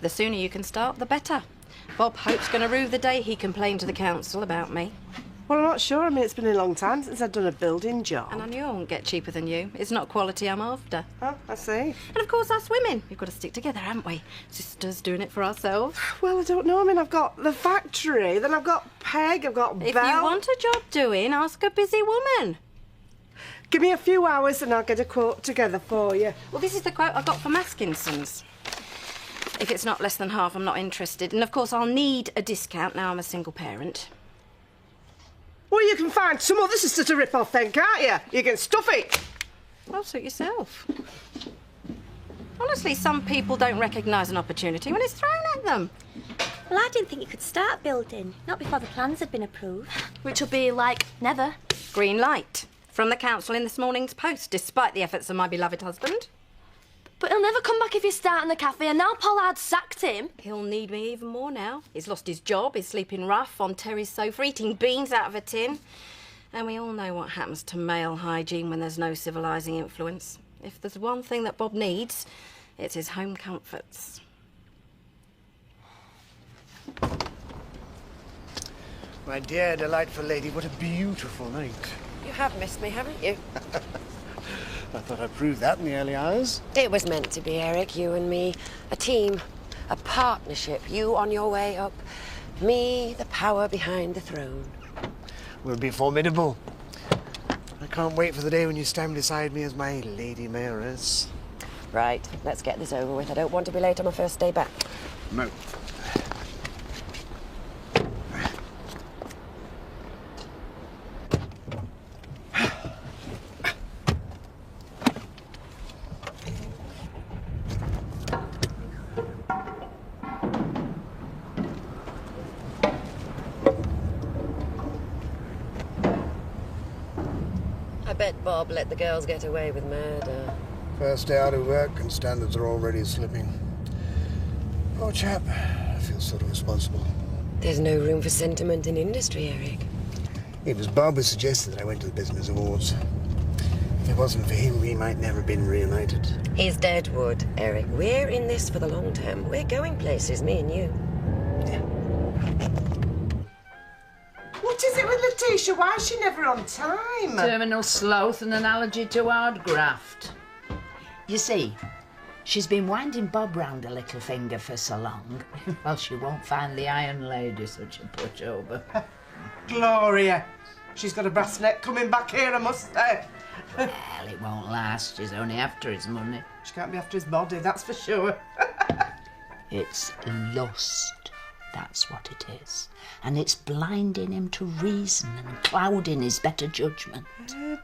The sooner you can start, the better. Bob Hope's going to rue the day he complained to the council about me. Well, I'm not sure. I mean, it's been a long time since I've done a building job. And I knew I wouldn't get cheaper than you. It's not quality I'm after. Oh, I see. And of course, us women. We've got to stick together, haven't we? Sisters doing it for ourselves. Well, I don't know. I mean, I've got the factory, then I've got Peg, I've got Belle. If you want a job doing, ask a busy woman. Give me a few hours and I'll get a quote together for you. Well, this is the quote I got from Atkinson's. If it's not less than half, I'm not interested. And of course, I'll need a discount now I'm a single parent. Well, you can find some other sister to rip off then, can't you? You can stuff it. Well, suit yourself. Honestly, some people don't recognise an opportunity when it's thrown at them. Well, I didn't think you could start building, not before the plans had been approved. Which will be, like, never. Green light from the council in this morning's post, despite the efforts of my beloved husband. But he'll never come back if you start in the cafe, and now Pollard's sacked him. He'll need me even more now. He's lost his job, he's sleeping rough on Terry's sofa, eating beans out of a tin. And we all know what happens to male hygiene when there's no civilising influence. If there's one thing that Bob needs, it's his home comforts. My dear, delightful lady, what a beautiful night. You have missed me, haven't you? I thought I'd prove that in the early hours. It was meant to be, Eric, you and me. A team, a partnership. You on your way up, me, the power behind the throne. We'll be formidable. I can't wait for the day when you stand beside me as my Lady Mayoress. Right, let's get this over with. I don't want to be late on my first day back. No. I bet Bob let the girls get away with murder. First day out of work and standards are already slipping. Poor chap. I feel sort of responsible. There's no room for sentiment in industry, Eric. It was Bob who suggested that I went to the Business Awards. If it wasn't for him, we might never have been reunited. He's dead wood, Eric. We're in this for the long term. We're going places, me and you. What is it with Letitia? Why is she never on time? Terminal sloth and an allergy to hard graft. You see, she's been winding Bob round a little finger for so long. Well, she won't find the Iron Lady such a pushover. Gloria. She's got a brass neck coming back here, I must say. Well, it won't last. She's only after his money. She can't be after his body, that's for sure. It's lust. That's what it is. And it's blinding him to reason and clouding his better judgment.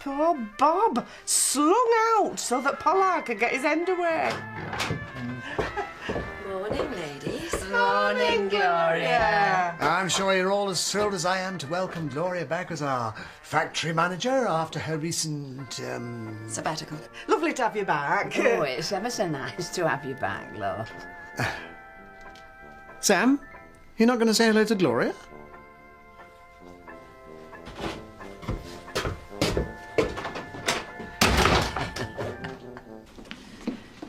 Poor Bob. Slung out so that Pollard could get his end away. Morning, ladies. Morning, Gloria. I'm sure you're all as thrilled as I am to welcome Gloria back as our factory manager after her recent, Sabbatical. Lovely to have you back. Oh, it's ever so nice to have you back, love. Sam, you're not going to say hello to Gloria?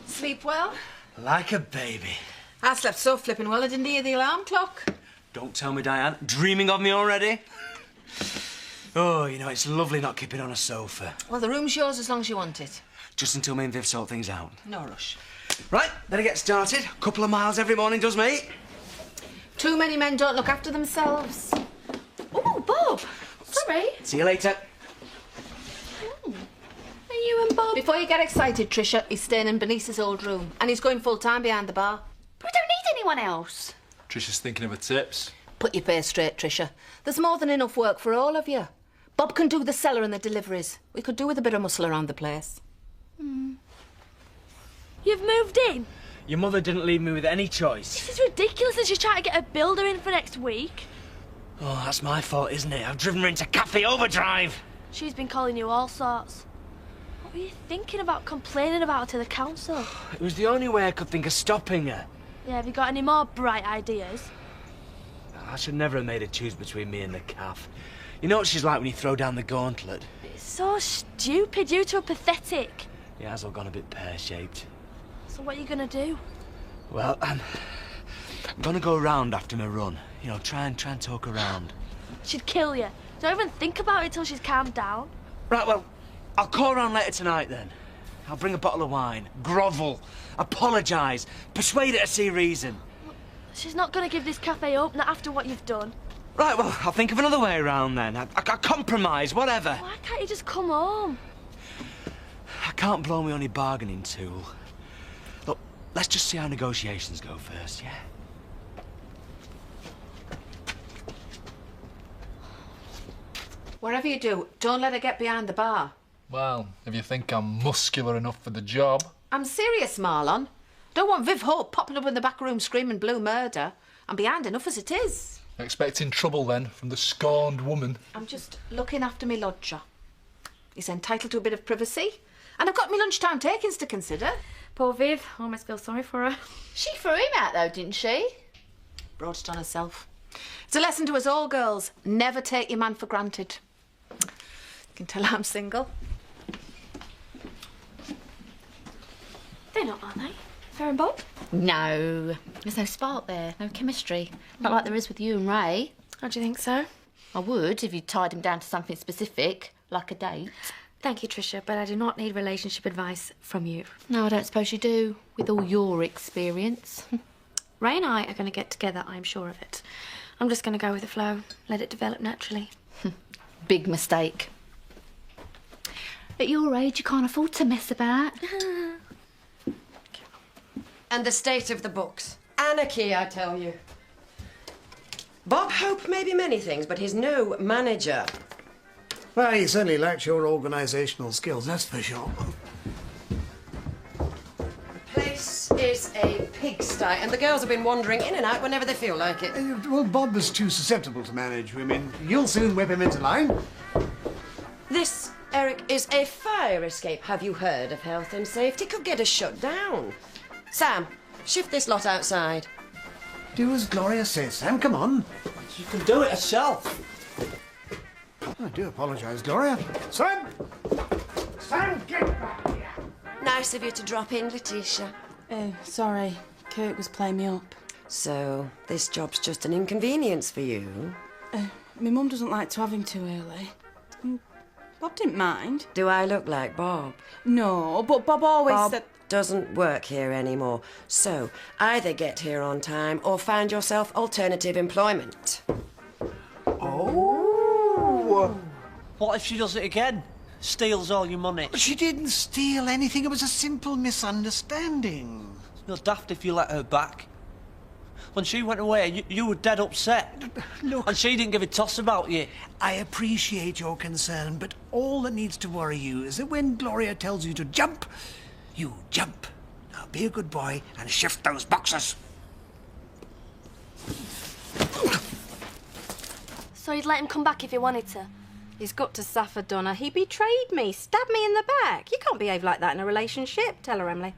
Sleep well? Like a baby. I slept so flipping well I didn't hear the alarm clock. Don't tell me, Diane. Dreaming of me already? Oh, you know, it's lovely not keeping on a sofa. Well, the room's yours as long as you want it. Just until me and Viv sort things out. No rush. Right, better get started. Couple of miles every morning does me. Too many men don't look after themselves. Oh, Bob. Sorry. See you later. Are you and Bob? Before you get excited, Tricia, he's staying in Benice's old room. And he's going full-time behind the bar. We don't need anyone else. Tricia's thinking of her tips. Put your face straight, Tricia. There's more than enough work for all of you. Bob can do the cellar and the deliveries. We could do with a bit of muscle around the place. You've moved in? Your mother didn't leave me with any choice. This is ridiculous that she's trying to get a builder in for next week. Oh, that's my fault, isn't it? I've driven her into café overdrive. She's been calling you all sorts. What were you thinking about complaining about her to the council? It was the only way I could think of stopping her. Yeah, have you got any more bright ideas? I should never have made her choose between me and the calf. You know what she's like when you throw down the gauntlet? It's So stupid. You two are pathetic. It has all gone a bit pear-shaped. So what are you going to do? Well, I'm gonna go around after my run. You know, try and talk around. She'd kill you. Don't even think about it till she's calmed down. Right, well, I'll call around later tonight then. I'll bring a bottle of wine, grovel, apologise, persuade her to see reason. She's not going to give this cafe up, not after what you've done. Right, well, I'll think of another way around then. I compromise, whatever. Why can't you just come home? I can't blow my only bargaining tool. Look, let's just see how negotiations go first, yeah? Whatever you do, don't let her get behind the bar. Well, if you think I'm muscular enough for the job. I'm serious, Marlon. Don't want Viv Hope popping up in the back room screaming blue murder. I'm behind enough as it is. Expecting trouble then from the scorned woman. I'm just looking after me lodger. He's entitled to a bit of privacy. And I've got me lunchtime takings to consider. Poor Viv, I almost feel sorry for her. She threw him out though, didn't she? Brought it on herself. It's a lesson to us all, girls. Never take your man for granted. You can tell I'm single. They're not, are they? Fair and Bob? No. There's no spark there, no chemistry. Not like there is with you and Ray. How do you think so? I would if you tied him down to something specific, like a date. Thank you, Tricia, but I do not need relationship advice from you. No, I don't suppose you do, with all your experience. Ray and I are going to get together, I'm sure of it. I'm just going to go with the flow, let it develop naturally. Big mistake. At your age, you can't afford to mess about. And the state of the books. Anarchy, I tell you. Bob Hope may be many things, but he's no manager. Well, he certainly lacks your organisational skills, that's for sure. The place is a pigsty, and the girls have been wandering in and out whenever they feel like it. Well, Bob was too susceptible to manage women. You'll soon whip him into line. This, Eric, is a fire escape. Have you heard of health and safety? Could get us shut down. Sam, shift this lot outside. Do as Gloria says, Sam, come on. You can do it herself. I do apologise, Gloria. Sam! Sam, get back here! Nice of you to drop in, Letitia. Oh, sorry. Kurt was playing me up. So, this job's just an inconvenience for you? My mum doesn't like to have him too early. Bob didn't mind. Do I look like Bob? No, but Bob always Bob said... doesn't work here anymore. So, either get here on time or find yourself alternative employment. Oh! What if she does it again? Steals all your money? She didn't steal anything. It was a simple misunderstanding. You're daft if you let her back. When she went away, you were dead upset. Look... And she didn't give a toss about you. I appreciate your concern, but all that needs to worry you is that when Gloria tells you to jump, you jump. Now be a good boy and shift those boxes. So you'd let him come back if he wanted to? He's got to suffer, Donna. He betrayed me, stabbed me in the back. You can't behave like that in a relationship. Tell her, Emily.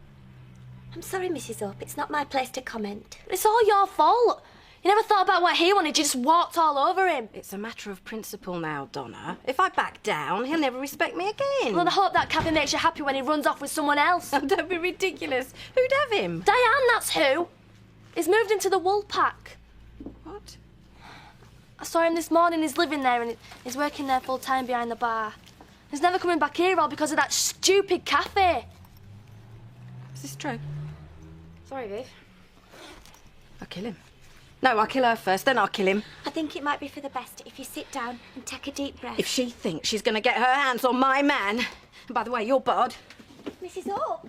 I'm sorry, Mrs. Hope. It's not my place to comment. It's all your fault. You never thought about what he wanted. You just walked all over him. It's a matter of principle now, Donna. If I back down, he'll never respect me again. Well, I hope that cafe makes you happy when he runs off with someone else. Don't be ridiculous. Who'd have him? Diane, that's who. He's moved into the Woolpack. What? I saw him this morning. He's living there and he's working there full time behind the bar. He's never coming back here all because of that stupid cafe. Is this true? Sorry, Viv. I'll kill him. No, I'll kill her first, then I'll kill him. I think it might be for the best if you sit down and take a deep breath. If she thinks she's going to get her hands on my man... And by the way, you're barred. Mrs. Hope.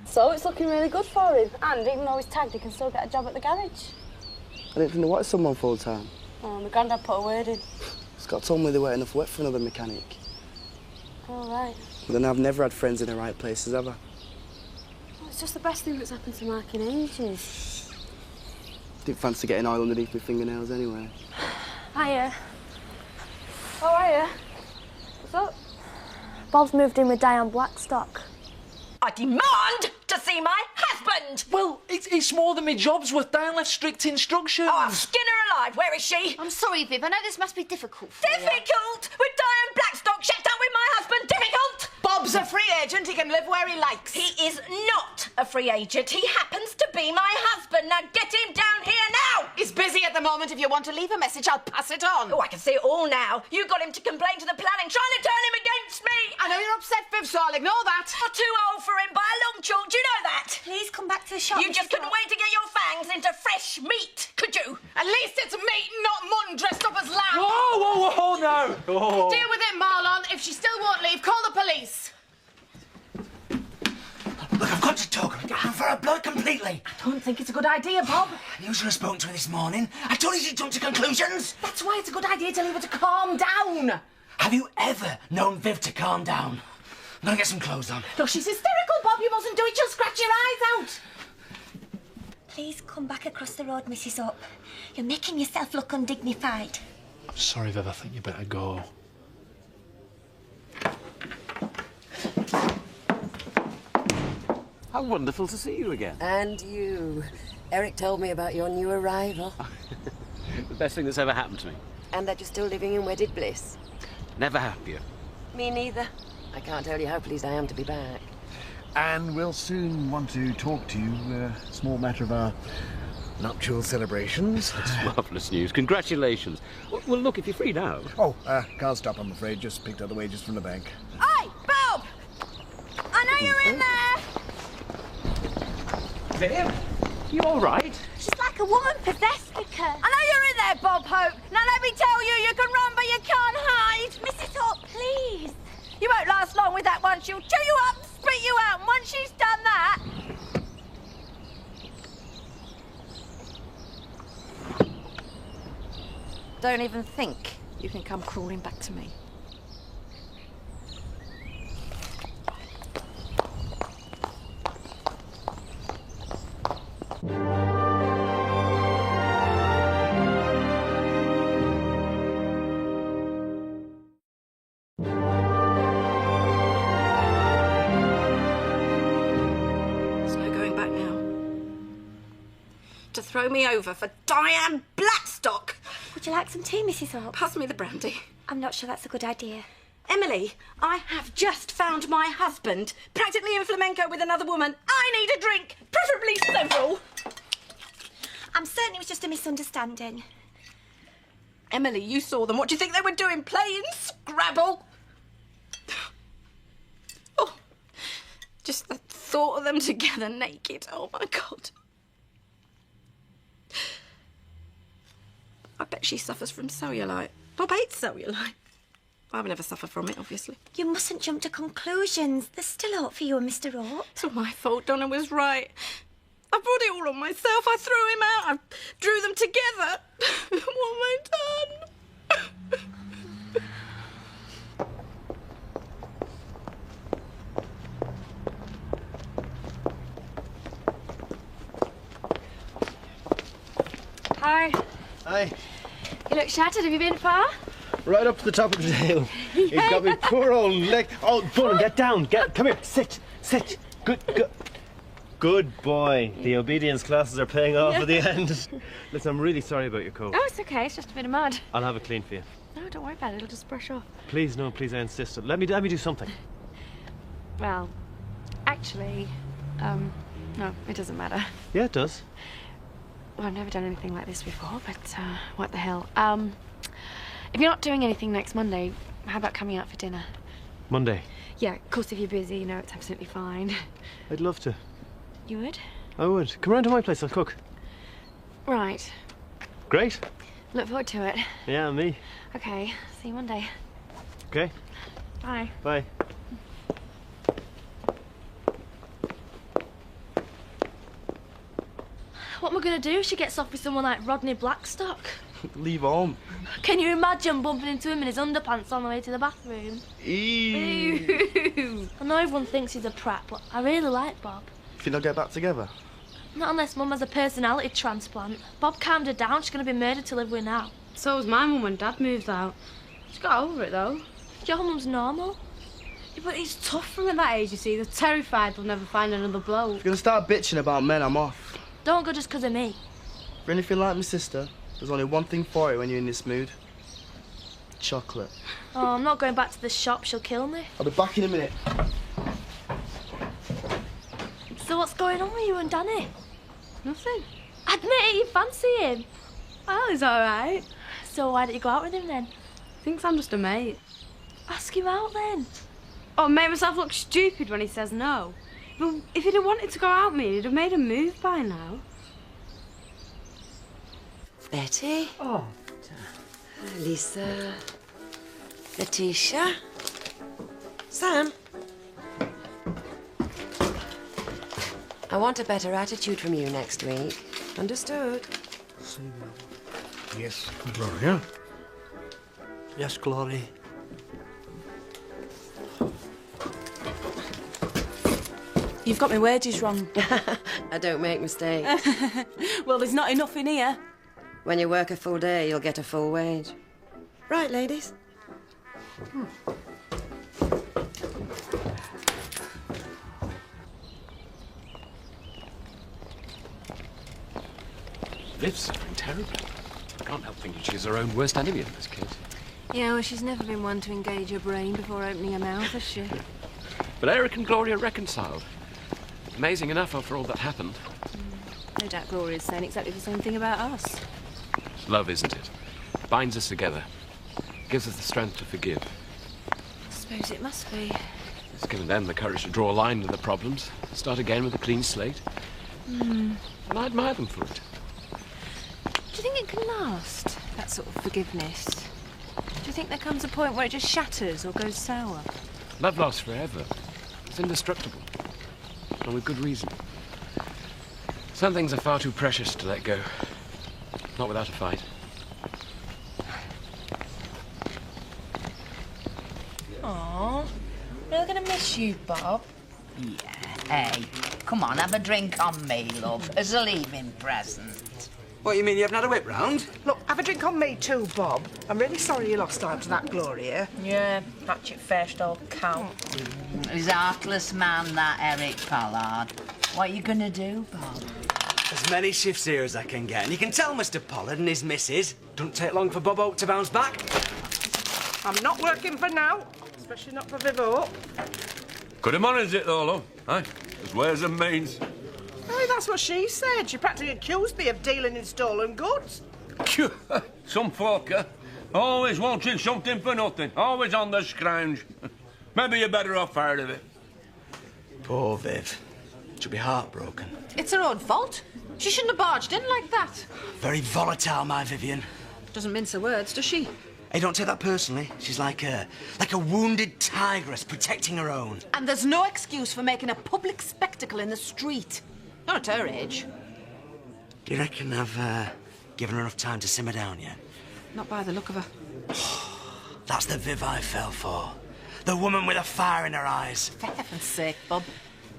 So it's looking really good for him. And even though he's tagged, he can still get a job at the garage. I didn't think they wanted someone full time. Oh, my granddad put a word in. Scott told me they weren't enough work for another mechanic. All right. But then I've never had friends in the right places, ever. Well, it's just the best thing that's happened to Mark in ages. Didn't fancy getting oil underneath my fingernails anyway. Hiya. Oh, hiya. What's up? Bob's moved in with Diane Blackstock. I demand to see my husband! happened? Well, it's more than my job's worth. Diane left strict instructions. Oh, I'll skin her alive. Where is she? I'm sorry, Viv. I know this must be difficult for you. Difficult? With Diane Blackstock shacked up with my husband? Difficult? Bob's a free agent. He can live where he likes. He is not a free agent. He happens to be my husband. Now get him down here now. He's busy at the moment. If you want to leave a message, I'll pass it on. Oh, I can see it all now. You got him to complain to the planning, trying to turn him against me. I know you're upset, Viv, so I'll ignore that. I'm too old for him by a long chalk. Do you know that? Please come back to the shop. You just couldn't wait to get your fangs into fresh meat, could you? At least it's meat, not mutton dressed up as lamb. Whoa, no. Oh. Deal with it, Marlon. If she still won't leave, call the police. Look, I've got to talk. I'm for her blood completely. I don't think it's a good idea, Bob. You should have spoken to her this morning. I told you she'd jump to conclusions. That's why it's a good idea to leave her to calm down. Have you ever known Viv to calm down? I'm gonna get some clothes on. Look, she's hysterical, Bob. You mustn't do it. She'll scratch your eyes out. Please come back across the road, Mrs. Up. You're making yourself look undignified. I'm sorry, Viv. I think you better go. How wonderful to see you again. And you. Eric told me about your new arrival. The best thing that's ever happened to me. And that you're still living in wedded bliss. Never happier. Me neither. I can't tell you how pleased I am to be back. And we'll soon want to talk to you. Small matter of our nuptial celebrations. That's marvellous news. Congratulations. Well, look, if you're free now. Oh, can't stop, I'm afraid. Just picked up the wages from the bank. Oi, Bob! I know you're in there! Viv, you all right? She's like a woman possessed, Vicar. I know you're in there, Bob Hope. Now let me tell you, you can run, but you can't hide. Mrs. Hope, please. You won't last long with that one. She'll chew you up and spit you out. And once she's done that... Don't even think you can come crawling back to me. To throw me over for Diane Blackstock. Would you like some tea, Mrs. Hope? Pass me the brandy. I'm not sure that's a good idea. Emily, I have just found my husband, practically in flamenco with another woman. I need a drink, preferably several. I'm certain it was just a misunderstanding. Emily, you saw them. What do you think they were doing? Playing Scrabble? Oh, just the thought of them together naked. Oh, my God. I bet she suffers from cellulite. Bob hates cellulite. I would never suffer from it, obviously. You mustn't jump to conclusions. There's still hope for you and Mr. Rourke. It's all my fault. Donna was right. I brought it all on myself. I threw him out. I drew them together. What have I done? Hi. Hi. You look shattered. Have you been far? Right up to the top of the hill. He's got me poor old leg. Oh, Donna, get down. Come here. Sit. Good boy. The obedience classes are paying off at the end. Listen, I'm really sorry about your coat. Oh, it's okay. It's just a bit of mud. I'll have it clean for you. No, don't worry about it. It'll just brush off. Please, no, please, I insist. Let me do something. Well, actually, no, it doesn't matter. Yeah, it does. Well, I've never done anything like this before, but what the hell. If you're not doing anything next Monday, how about coming out for dinner? Monday? Yeah, of course, if you're busy, you know, it's absolutely fine. I'd love to. You would? I would. Come round to my place, I'll cook. Right. Great. Look forward to it. Yeah, me. Okay, see you Monday. Okay. Bye. Bye. What am I going to do if she gets off with someone like Rodney Blackstock? Leave home. Can you imagine bumping into him in his underpants on the way to the bathroom? Ew. I know everyone thinks he's a prat, but I really like Bob. Think they'll get back together? Not unless Mum has a personality transplant. Bob calmed her down. She's going to be murdered to live with now. So was my mum when Dad moved out. She got over it, though. Your mum's normal. But it's tough from at that age, you see. They're terrified they'll never find another bloke. If you're gonna start bitching about men, I'm off. Don't go just 'cause of me. For anything like my sister, there's only one thing for it when you're in this mood. Chocolate. Oh, I'm not going back to the shop. She'll kill me. I'll be back in a minute. So what's going on with you and Danny? Nothing. Admit it, you fancy him. Well, he's all right. So why don't you go out with him then? Thinks I'm just a mate. Ask him out then. Oh, make myself look stupid when he says no. But if he'd have wanted to go out with me, he'd have made a move by now. Betty. Oh. Lisa. Letitia. Sam. I want a better attitude from you next week. Understood? Yes, Gloria. Yes, Glory. You've got my wages wrong. I don't make mistakes. Well, there's not enough in here. When you work a full day, you'll get a full wage. Right, ladies? Viv's suffering terribly. I can't help thinking she's her own worst enemy in this case. Yeah, well, she's never been one to engage her brain before opening her mouth, has she? But Eric and Gloria reconciled. Amazing enough after all that happened. No doubt Gloria's saying exactly the same thing about us. It's love, isn't it? Binds us together. Gives us the strength to forgive. I suppose it must be. It's given them the courage to draw a line under the problems. Start again with a clean slate. And I admire them for it. Do you think it can last, that sort of forgiveness? Do you think there comes a point where it just shatters or goes sour? Love lasts forever. It's indestructible. And with good reason. Some things are far too precious to let go. Not without a fight. Aw, we're gonna miss you, Bob. Yeah, hey, come on, have a drink on me, love, as a leaving present. What, you mean you haven't had a whip round? Look, have a drink on me too, Bob. I'm really sorry you lost time to that Gloria. Yeah, hatchet-faced old cow. He's a heartless man, that Eric Pollard. What are you gonna do, Bob? As many shifts here as I can get, and you can tell Mr. Pollard and his missus. Don't take long for Bob Oak to bounce back. I'm not working for now, especially not for Vivo. Could have managed it though, love. Aye, there's ways and means. Hey, that's what she said. She practically accused me of dealing in stolen goods. Some folk, always wanting something for nothing. Always on the scrounge. Maybe you're better off out of it. Poor Viv. She'll be heartbroken. It's her own fault. She shouldn't have barged in like that. Very volatile, my Vivian. Doesn't mince her words, does she? Hey, don't take that personally. She's like a wounded tigress protecting her own. And there's no excuse for making a public spectacle in the street. Not at her age. Do you reckon I've given her enough time to simmer down yet? Not by the look of her. That's the Viv I fell for. The woman with a fire in her eyes. For heaven's sake, Bob.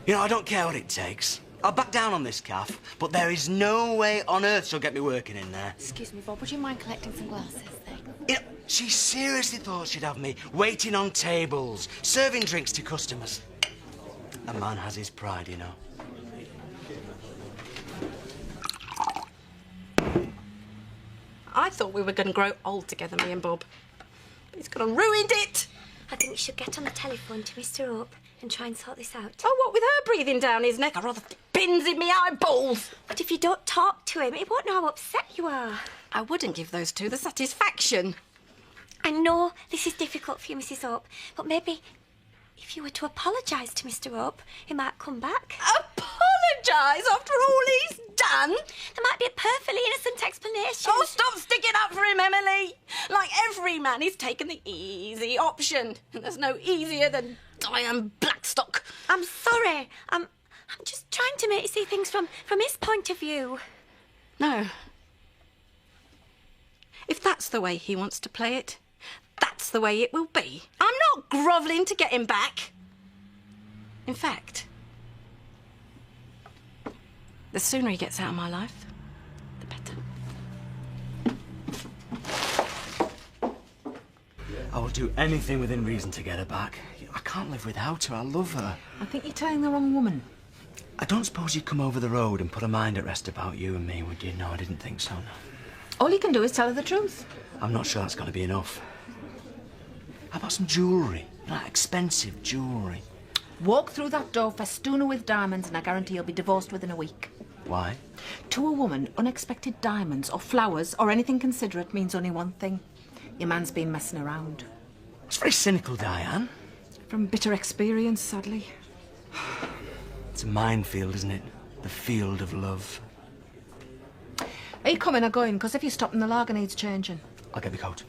You know, I don't care what it takes. I'll back down on this calf, but there is no way on earth she'll get me working in there. Excuse me, Bob, would you mind collecting some glasses then? You know, she seriously thought she'd have me waiting on tables, serving drinks to customers. A man has his pride, you know. I thought we were going to grow old together, me and Bob. But he's gone and ruined it. I think we should get on the telephone to Mr. Hope and try and sort this out. Oh, what with her breathing down his neck? I'd rather stick pins in me eyeballs. But if you don't talk to him, he won't know how upset you are. I wouldn't give those two the satisfaction. I know this is difficult for you, Mrs. Hope, but maybe if you were to apologise to Mr. Hope, he might come back. Apologise after all he's done? There might be a perfectly innocent explanation. Oh, stop sticking up for him, Emily. Like every man, he's taken the easy option. And there's no easier than Diane Blackstock. I'm sorry. I'm just trying to make you see things from his point of view. No. If that's the way he wants to play it, that's the way it will be. I'm not grovelling to get him back. In fact, the sooner he gets out of my life, the better. I will do anything within reason to get her back. I can't live without her. I love her. I think you're telling the wrong woman. I don't suppose you'd come over the road and put her mind at rest about you and me, would you? No, I didn't think so, no. All you can do is tell her the truth. I'm not sure that's going to be enough. How about some jewellery? Like expensive jewellery. Walk through that door, festoon her with diamonds, and I guarantee you'll be divorced within a week. Why? To a woman, unexpected diamonds or flowers or anything considerate means only one thing. Your man's been messing around. It's very cynical, Diane. From bitter experience, sadly. It's a minefield, isn't it? The field of love. Are you coming or going? Because if you're stopping, the lager needs changing. I'll get the coat.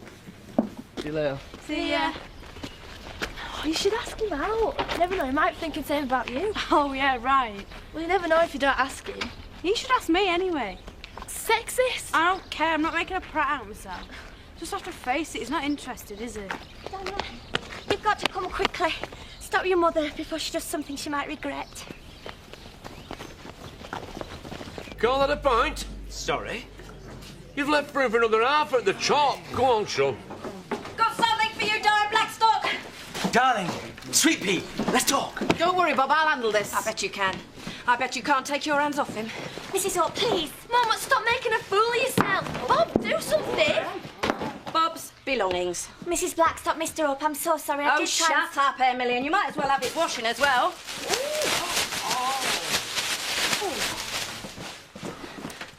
See you later. See ya. Oh, you should ask him out. You never know, he might think the same about you. Oh, yeah, right. Well, you never know if you don't ask him. You should ask me anyway. Sexist. I don't care. I'm not making a prat out of myself. Just have to face it. He's not interested, is he? Donna, you've got to come quickly. Stop your mother before she does something she might regret. Call that a pint? Sorry? You've left room for another half at the top. Go on, son. Got something for you, Diane Blackstock. Darling, Sweet Pea, let's talk. Don't worry, Bob, I'll handle this. I bet you can. I bet you can't take your hands off him. Mrs. Hope, please. Mum, stop making a fool of yourself. Bob, do something. Bob's belongings. Mrs. Blackstock, Mr. Hope, I'm so sorry. I Oh, did try shut up, Emily, and you might as well have his washing as well.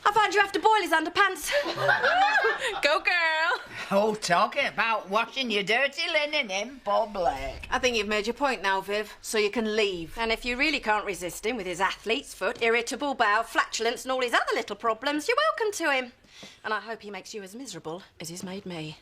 I find you have to boil his underpants. Go, girl. Oh, talking about washing your dirty linen in public. I think you've made your point now, Viv, so you can leave. And if you really can't resist him with his athlete's foot, irritable bowel, flatulence and all his other little problems, you're welcome to him. And I hope he makes you as miserable as he's made me.